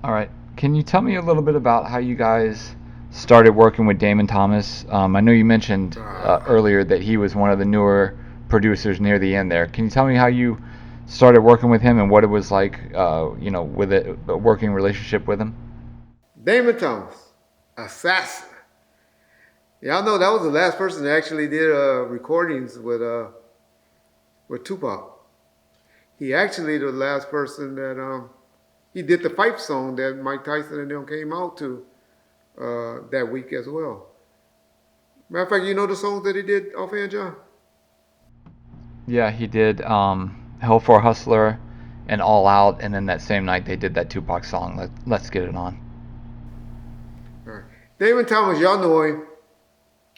All right. Can you tell me a little bit about how you guys started working with Damon Thomas? I know you mentioned Ah, earlier that he was one of the newer producers near the end there. Can you tell me how you started working with him and what it was like, with a working relationship with him? Damon Thomas, assassin. Y'all know that was the last person that actually did recordings with Tupac. He actually the last person that he did the fight song that Mike Tyson and them came out to that week as well. Matter of fact, you know the songs that he did offhand, John? Yeah, he did Hell for a Hustler and All Out, and then that same night they did that Tupac song, Let's Get It On. All right. Damon Thomas, y'all know him.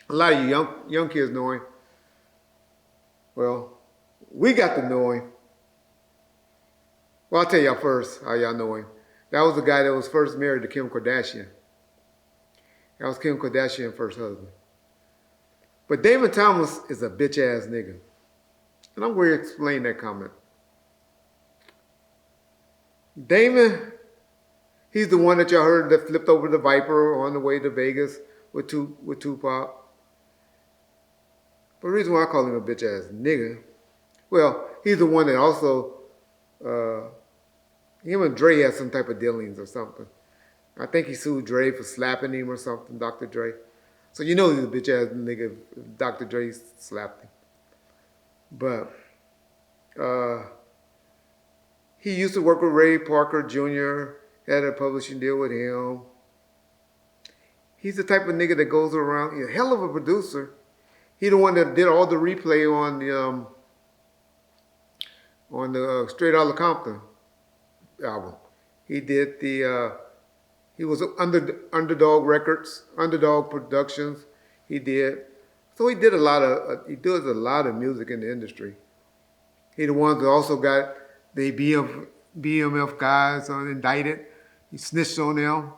A lot of you young kids know him. Well, we got to know him. Well, I'll tell y'all first how y'all know him. That was the guy that was first married to Kim Kardashian. That was Kim Kardashian's first husband. But Damon Thomas is a bitch ass nigga. And I'm going to explain that comment. Damon, he's the one that y'all heard that flipped over the Viper on the way to Vegas with Tupac. But the reason why I call him a bitch ass nigga, well, he's the one that also, uh, him and Dre had some type of dealings or something. I think he sued Dre for slapping him or something, Dr. Dre. So you know he's a bitch ass nigga if Dr. Dre slapped him. But uh, he used to work with Ray Parker Jr., had a publishing deal with him. He's the type of nigga that goes around, he's a hell of a producer. He the one that did all the replay on the Straight Outta Compton album. He did he was Underdog Records, Underdog Productions. He did. So he does a lot of music in the industry. He the one that also got the BMF guys indicted. He snitched on them.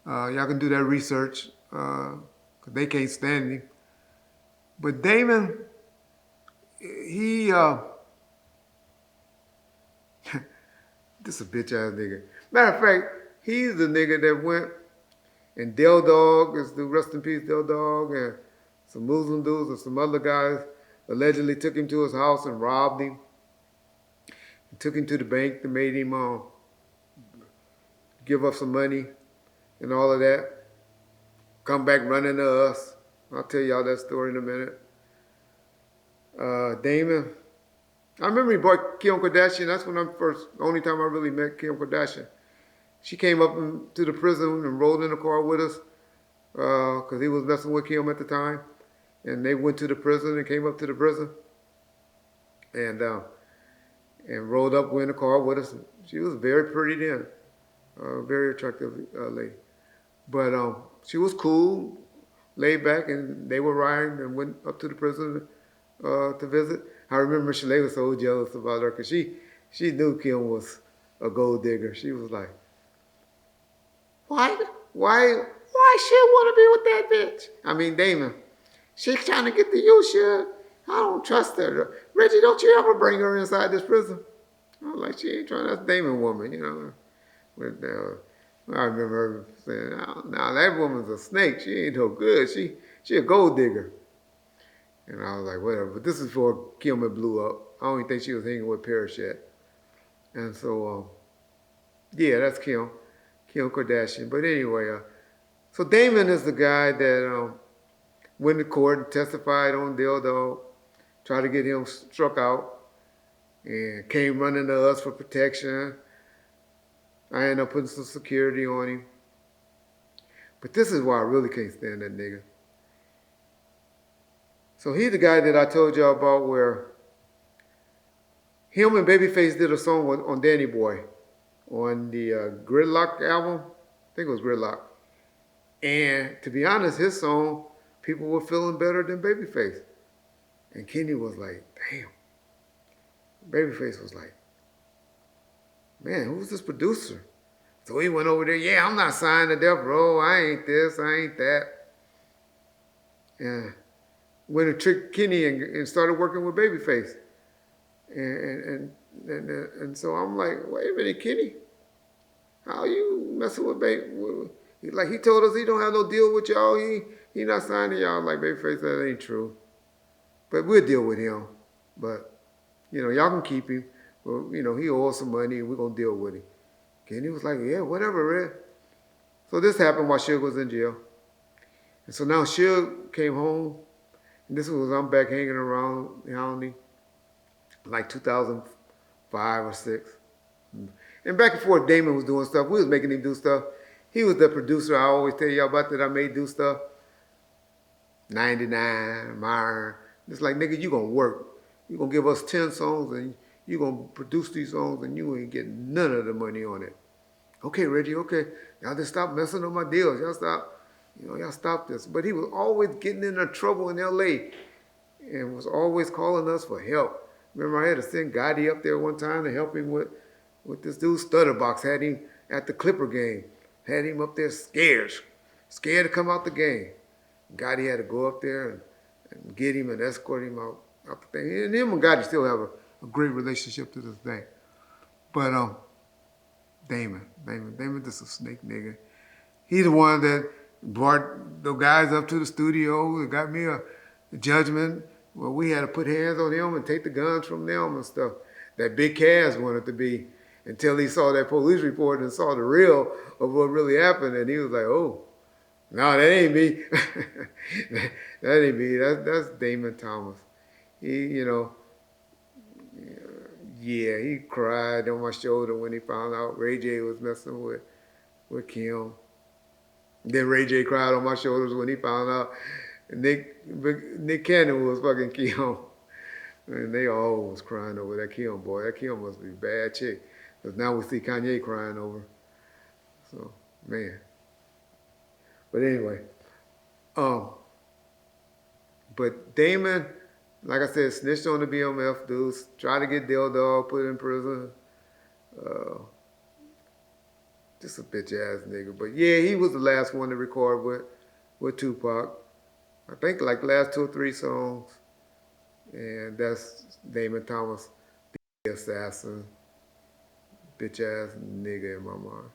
Y'all can do that research because they can't stand him. But Damon, he this a bitch ass nigga. Matter of fact, he's the nigga that went and Del Dog is the rest in peace Del Dog and some Muslim dudes and some other guys allegedly took him to his house and robbed him. And took him to the bank and made him give up some money and all of that. Come back running to us. I'll tell y'all that story in a minute. Damon, I remember he bought Kim Kardashian. That's when the only time I really met Kim Kardashian. She came up to the prison and rolled in the car with us because he was messing with Kim at the time. And they went to the prison and came up to the prison and rolled up in the car with us. She was very pretty then, very attractive lady. But she was cool, laid back, and they were riding and went up to the prison to visit. I remember Shalay was so jealous about her because she knew Kim was a gold digger. She was like, why, why she want to be with that bitch? I mean, Damon, she's trying to get to you, shit. I don't trust her. Reggie, don't you ever bring her inside this prison? I was like, she ain't trying. That's Damon woman, you know. With I remember her saying, "Oh, now that woman's a snake. She ain't no good. She a gold digger." And I was like, whatever. But this is before Kim had blew up. I don't even think she was hanging with Parrish yet. And so, yeah, that's Kim Kardashian. But anyway, so Damon is the guy that went to court and testified on Dildo, tried to get him struck out, and came running to us for protection. I ended up putting some security on him. But this is why I really can't stand that nigga. So he's the guy that I told y'all about where him and Babyface did a song on Danny Boy on the Gridlock album. I think it was Gridlock. And to be honest, his song, people were feeling better than Babyface. And Kenny was like, damn. Babyface was like, man, who's this producer? So he went over there, yeah, I'm not signed to Death Row. I ain't this, I ain't that. And went and tricked Kenny and started working with Babyface. And so I'm like, wait a minute, Kenny. How you messing with baby? Like he told us he don't have no deal with y'all. He not signing y'all. Like Babyface, that ain't true. But we'll deal with him. But y'all can keep him. Well, he owes some money and we're gonna deal with him. And he was like, yeah, whatever, Red. So this happened while Suge was in jail. And so now Suge came home. And this was I'm back hanging around County, like 2005 or 6. And back and forth, Damon was doing stuff. We was making him do stuff. He was the producer I always tell y'all about that I made do stuff. 99, Myron. It's like, nigga, you gonna work. You gonna give us 10 songs and you gonna produce these songs and you ain't getting none of the money on it. Okay, Reggie, okay. Y'all just stop messing up my deals. Y'all stop this. But he was always getting into trouble in LA and was always calling us for help. Remember I had to send Gotti up there one time to help him with this dude Stutterbox. Had him at the Clipper game. Had him up there scared to come out the game. Gotti had to go up there and get him and escort him out the thing. And him and Gotti still have a great relationship to this day. But Damon just a snake nigga. He's the one that brought the guys up to the studio and got me a judgment. Well, we had to put hands on them and take the guns from them and stuff. That Big Cass wanted to be until he saw that police report and saw the real of what really happened. And he was like, oh, no, that ain't me. That ain't me. That's Damon Thomas. He he cried on my shoulder when he found out Ray J was messing with Kim. Then Ray J cried on my shoulders when he found out Nick Cannon was fucking Kim. And they all was crying over that Kim boy. That Kim must be a bad chick. Because now we see Kanye crying over. So, man. But anyway. But Damon, like I said, snitched on the BMF dudes, tried to get Del Dog put in prison. Just a bitch ass nigga. But yeah, he was the last one to record with Tupac. I think like last 2 or 3 songs. And that's Damon Thomas, the assassin, bitch ass nigga in my mind.